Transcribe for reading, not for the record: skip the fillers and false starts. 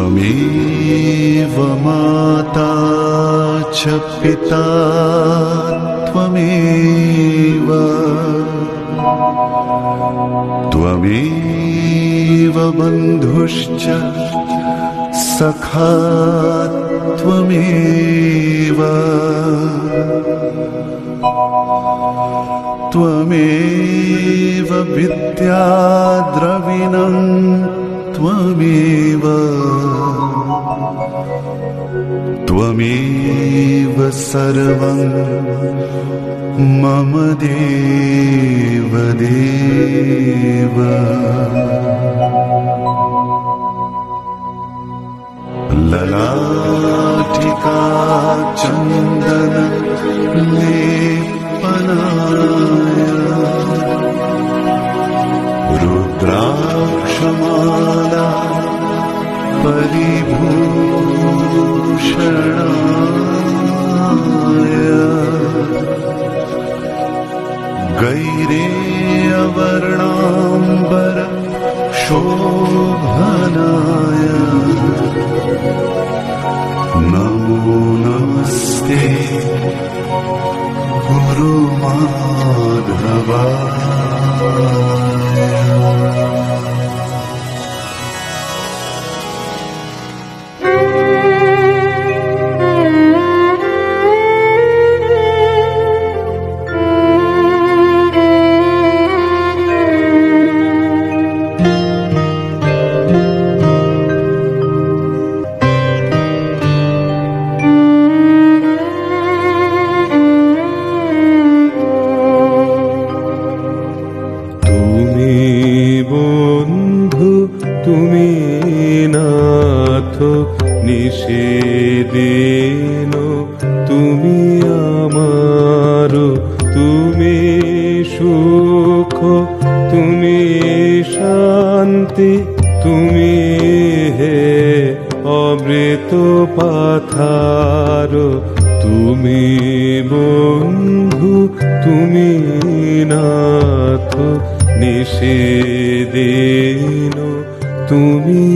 त्वमेव माता च पिता त्वमेव त्वमेव बन्धुश्च सखा त्वमेव त्वमेव विद्याद्रविणं त्वमेव त्वमेव सर्वं मम देव देव। ललाटिका चन्दन लेपनाय रुद्राक्षमाला परिभूषणाय गैरेयवर्णाम्बर शोभनाय नमो नमस्ते गुरुमाधवाय। তুমি নাথ নিষেদিন তুমি আমার, তুমি সুখ তুমি শান্তি তুমি হে অমৃত পাথার। তুমি বন্ধু তুমি নাথ নিষেদিন তুমি